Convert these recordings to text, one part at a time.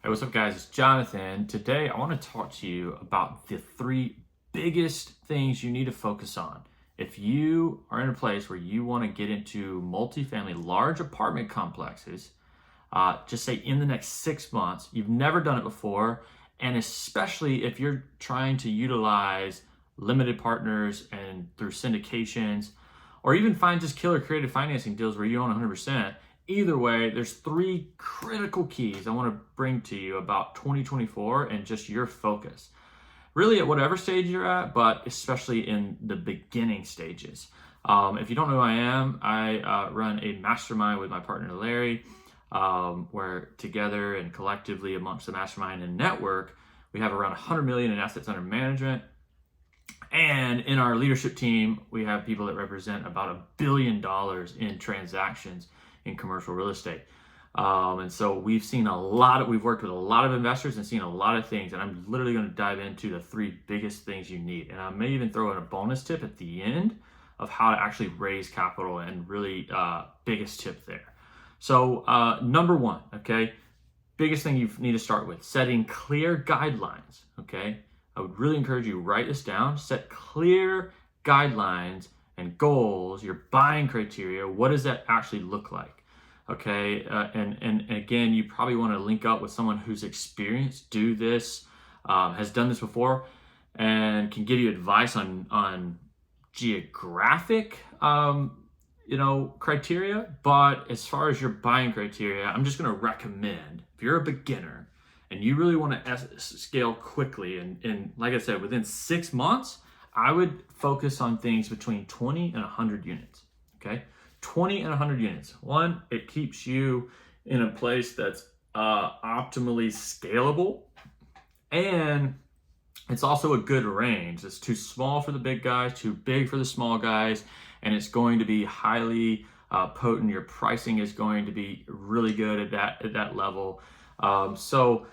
Hey, what's up, guys? It's Jonathan. Today, I want to talk to you about the three biggest things you need to focus on. If you are in a place where you want to get into multifamily, large apartment complexes, just say in the next 6 months, you've never done it before, and especially if you're trying to utilize limited partners and through syndications, or even find just killer creative financing deals where you own 100%. Either way, there's three critical keys I want to bring to you about 2024 and just your focus. Really at whatever stage you're at, but especially in the beginning stages. If you don't know who I am, I run a mastermind with my partner Larry, where together and collectively amongst the mastermind and network, we have around 100 million in assets under management. And in our leadership team, we have people that represent about $1 billion in transactions in commercial real estate. And so we've worked with a lot of investors and seen a lot of things. And I'm literally going to dive into the three biggest things you need. And I may even throw in a bonus tip at the end of how to actually raise capital and really biggest tip there. So number one, okay, biggest thing you need to start with, setting clear guidelines, okay? I would really encourage you to write this down, set clear guidelines and goals, your buying criteria. What does that actually look like? Okay, and again, you probably want to link up with someone who's experienced, do this, has done this before, and can give you advice on geographic, criteria. But as far as your buying criteria, I'm just going to recommend, if you're a beginner and you really want to scale quickly, and like I said, within 6 months, I would focus on things between 20 and 100 units, okay? 20 and 100 units. One, it keeps you in a place that's optimally scalable, and it's also a good range. It's too small for the big guys, too big for the small guys, and it's going to be highly potent. Your pricing is going to be really good at that level. So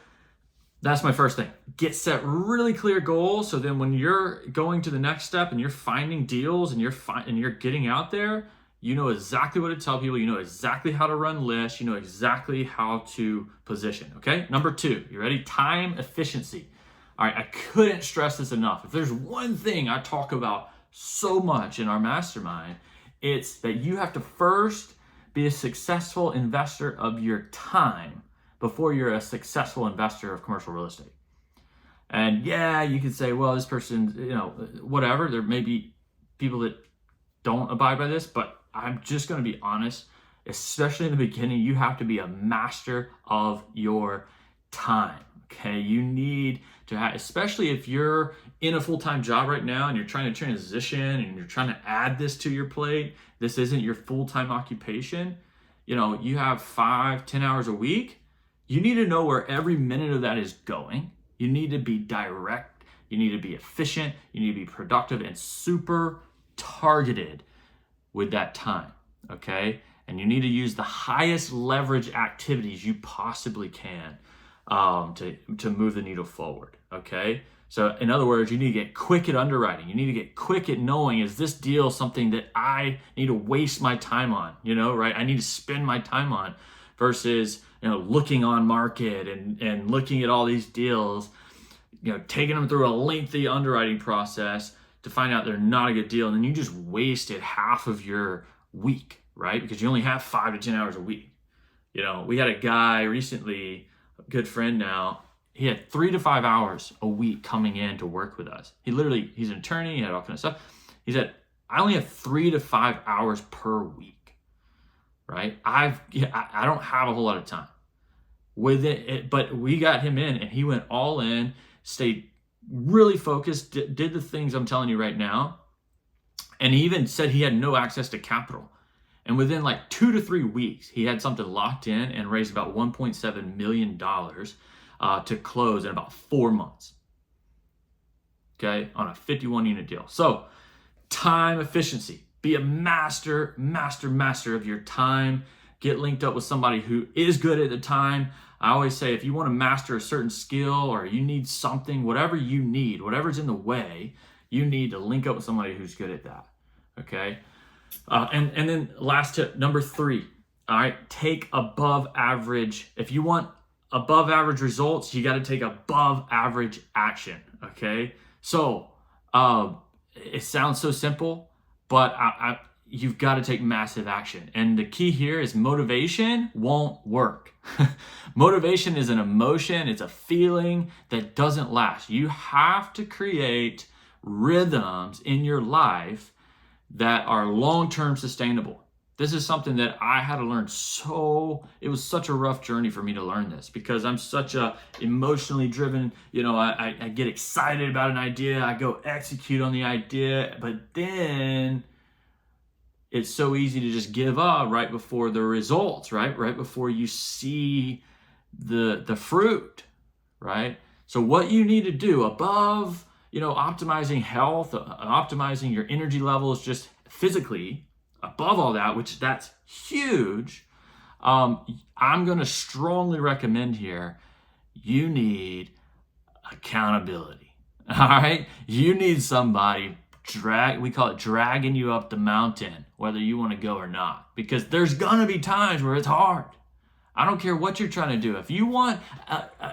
that's my first thing. Get set really clear goals. So then when you're going to the next step and you're finding deals and you're getting out there, you know exactly what to tell people. You know exactly how to run lists. You know exactly how to position, okay? Number two, you ready? Time efficiency. All right, I couldn't stress this enough. If there's one thing I talk about so much in our mastermind, it's that you have to first be a successful investor of your time before you're a successful investor of commercial real estate. And yeah, you could say, well, this person, whatever. There may be people that don't abide by this, but I'm just going to be honest, especially in the beginning, you have to be a master of your time, okay? You need to have, especially if you're in a full-time job right now and you're trying to transition and you're trying to add this to your plate, this isn't your full-time occupation, you have 5-10 hours a week, you need to know where every minute of that is going. You need to be direct, you need to be efficient, you need to be productive and super targeted with that time, okay? And you need to use the highest leverage activities you possibly can to move the needle forward, okay? So in other words, you need to get quick at underwriting. You need to get quick at knowing, is this deal something that I need to waste my time on, right? I need to spend my time on versus, looking on market and looking at all these deals, taking them through a lengthy underwriting process to find out they're not a good deal. And then you just wasted half of your week, right? Because you only have 5 to 10 hours a week. We had a guy recently, a good friend now, he had 3 to 5 hours a week coming in to work with us. He's an attorney, he had all kinds of stuff. He said, I only have 3 to 5 hours per week, right? I don't have a whole lot of time with it, but we got him in and he went all in, stayed really focused, did the things I'm telling you right now. And he even said he had no access to capital. And within like 2 to 3 weeks, he had something locked in and raised about $1.7 million to close in about 4 months. Okay, on a 51 unit deal. So time efficiency, be a master of your time. Get linked up with somebody who is good at the time. I always say, if you want to master a certain skill or you need something, whatever you need, whatever's in the way, you need to link up with somebody who's good at that, okay? And then last tip, number 3, all right, take above average. If you want above average results, you got to take above average action. Okay. So it sounds so simple, but you've got to take massive action. And the key here is motivation won't work. Motivation is an emotion, it's a feeling that doesn't last. You have to create rhythms in your life that are long-term sustainable. This is something that I had to learn. It was such a rough journey for me to learn this, because I'm such a emotionally driven, I get excited about an idea, I go execute on the idea, but then it's so easy to just give up right before the results, right? Right before you see the fruit, right? So what you need to do above, optimizing health, optimizing your energy levels just physically, above all that, which that's huge, I'm going to strongly recommend here, you need accountability. All right? You need somebody we call it dragging you up the mountain, whether you want to go or not, because there's going to be times where it's hard. I don't care what you're trying to do. If you want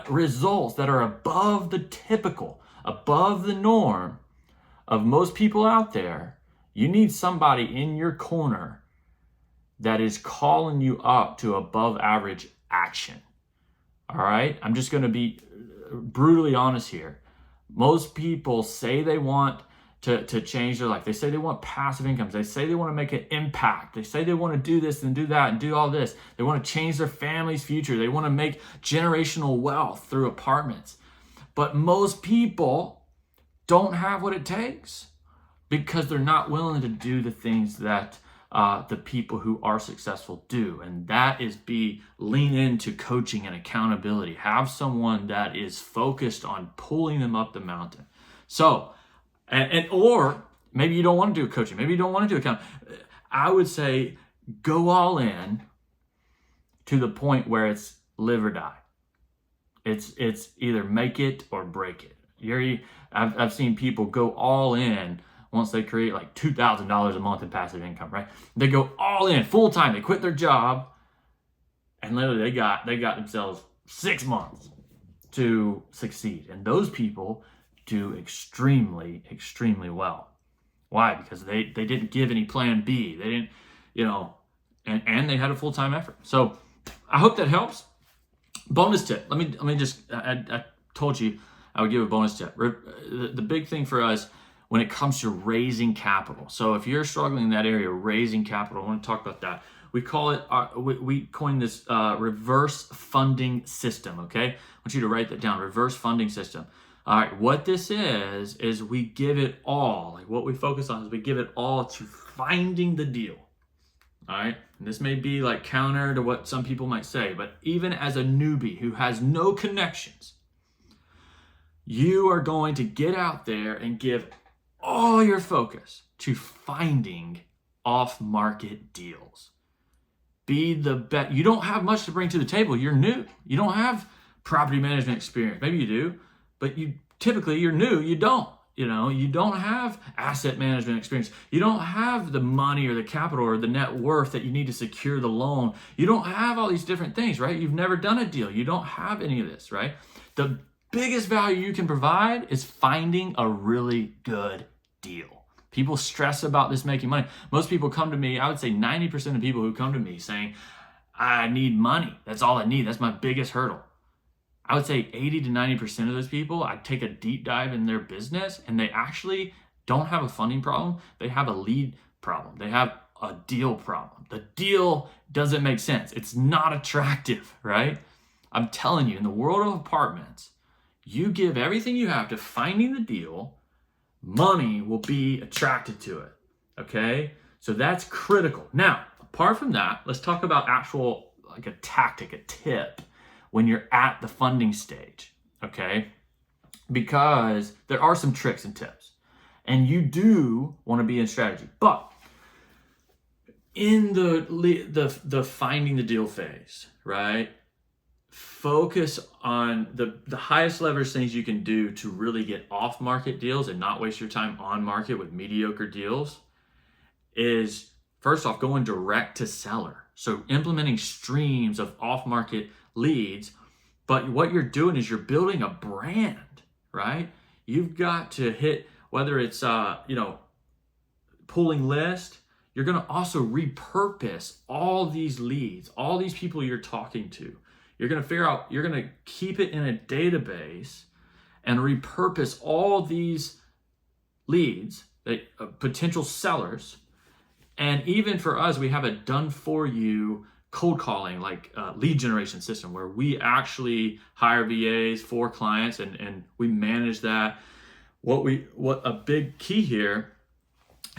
results that are above the typical, above the norm of most people out there, you need somebody in your corner that is calling you up to above average action. All right? I'm just going to be brutally honest here. Most people say they want to change their life. They say they want passive incomes. They say they want to make an impact. They say they want to do this and do that and do all this. They want to change their family's future. They want to make generational wealth through apartments. But most people don't have what it takes because they're not willing to do the things that the people who are successful do. And that is lean into coaching and accountability. Have someone that is focused on pulling them up the mountain. So, or maybe you don't want to do coaching. Maybe you don't want to do account. I would say go all in to the point where it's live or die. It's either make it or break it. I've seen people go all in once they create like $2,000 a month in passive income, right? They go all in full time. They quit their job, and literally they got themselves 6 months to succeed. And those people do extremely, extremely well. Why? Because they didn't give any plan B. They didn't, and they had a full-time effort. So I hope that helps. Bonus tip. Let me just, I told you I would give a bonus tip. The big thing for us when it comes to raising capital. So if you're struggling in that area, raising capital, I want to talk about that. We call it, we coined this reverse funding system, okay? I want you to write that down, reverse funding system. All right, what this is we give it all, like what we focus on is we give it all to finding the deal. All right, and this may be like counter to what some people might say, but even as a newbie who has no connections, you are going to get out there and give all your focus to finding off-market deals. Be the best. You don't have much to bring to the table. You're new. You don't have property management experience. Maybe you do, but you're new. You don't. You don't have asset management experience. You don't have the money or the capital or the net worth that you need to secure the loan. You don't have all these different things, right? You've never done a deal. You don't have any of this, right? The biggest value you can provide is finding a really good deal. People stress about this making money. Most people come to me, I would say 90% of people who come to me saying, I need money. That's all I need. That's my biggest hurdle. I would say 80 to 90% of those people, I take a deep dive in their business and they actually don't have a funding problem. They have a lead problem. They have a deal problem. The deal doesn't make sense. It's not attractive, right? I'm telling you, in the world of apartments, you give everything you have to finding the deal, money will be attracted to it, okay? So that's critical. Now, apart from that, let's talk about actual, like a tactic, a tip, when you're at the funding stage, okay? Because there are some tricks and tips, and you do want to be in strategy. But in the finding the deal phase, right? Focus on the highest leverage things you can do to really get off market deals and not waste your time on market with mediocre deals is, first off, going direct to seller. So implementing streams of off market leads But what you're doing is you're building a brand, right? You've got to hit, whether it's, pulling list, you're going to also repurpose all these leads, all these people you're talking to. You're going to figure out, you're going to keep it in a database and repurpose all these leads, potential sellers. And even for us, we have a done for you cold calling, like lead generation system, where we actually hire VAs for clients and we manage that. What a big key here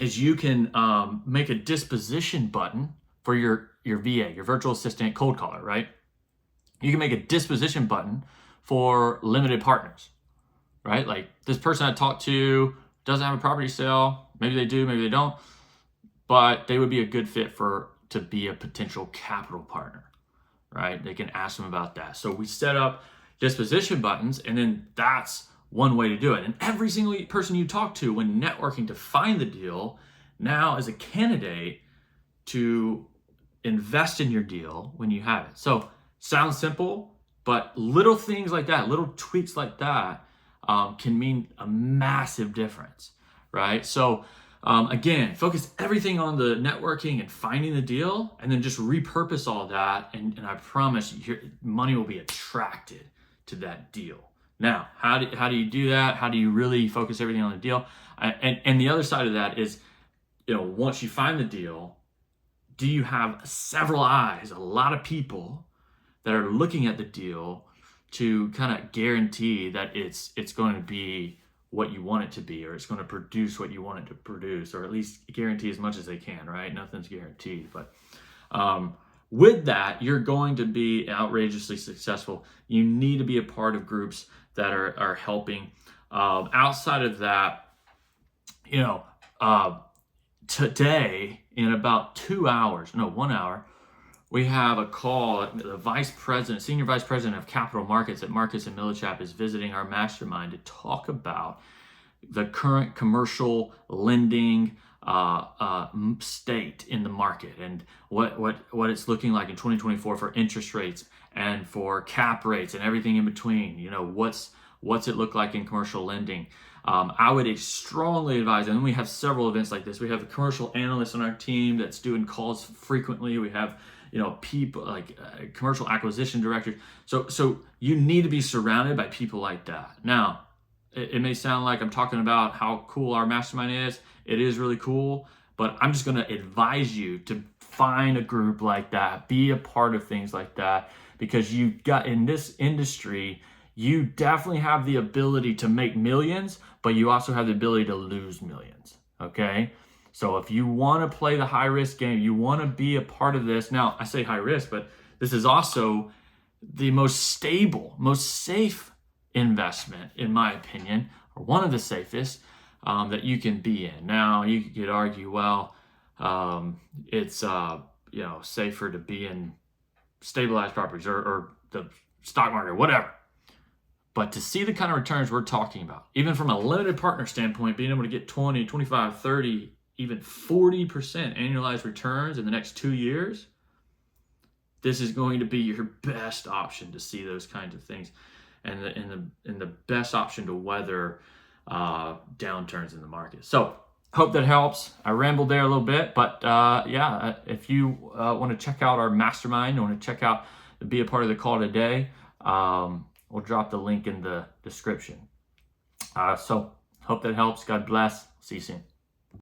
is you can make a disposition button for your VA, your virtual assistant cold caller, right? You can make a disposition button for limited partners, right? Like this person I talked to doesn't have a property sale. Maybe they do, maybe they don't, but they would be a good fit to be a potential capital partner, right? They can ask them about that. So we set up disposition buttons, and then that's one way to do it. And every single person you talk to when networking to find the deal now is a candidate to invest in your deal when you have it. So sounds simple, but little things like that, little tweaks like that can mean a massive difference, right? So again, focus everything on the networking and finding the deal, and then just repurpose all that. And I promise your money will be attracted to that deal. Now, how do you do that? How do you really focus everything on the deal? And the other side of that is, once you find the deal, do you have several eyes, a lot of people that are looking at the deal to kind of guarantee that it's going to be what you want it to be, or it's going to produce what you want it to produce, or at least guarantee as much as they can, right? Nothing's guaranteed, but with that, you're going to be outrageously successful. You need to be a part of groups that are helping. Outside of that, today in about 1 hour, we have a call. The senior vice president of capital markets at Marcus and Millichap is visiting our mastermind to talk about the current commercial lending state in the market and what it's looking like in 2024 for interest rates and for cap rates and everything in between. What's it look like in commercial lending? I would strongly advise, and then we have several events like this. We have a commercial analyst on our team that's doing calls frequently. We have people like commercial acquisition directors. So you need to be surrounded by people like that. Now, it may sound like I'm talking about how cool our mastermind is. It is really cool, but I'm just going to advise you to find a group like that, be a part of things like that, because you got in this industry, you definitely have the ability to make millions, but you also have the ability to lose millions. Okay. So if you want to play the high risk game, you want to be a part of this. Now, I say high risk, but this is also the most stable, most safe investment, in my opinion, or one of the safest that you can be in. Now, you could argue, well, it's safer to be in stabilized properties or the stock market, whatever. But to see the kind of returns we're talking about, even from a limited partner standpoint, being able to get 20, 25, 30, even 40% annualized returns in the next 2 years, this is going to be your best option to see those kinds of things, and the best option to weather downturns in the market. So hope that helps. I rambled there a little bit, but if you want to check out our mastermind, you want to check out, be a part of the call today, we'll drop the link in the description. So hope that helps. God bless. See you soon.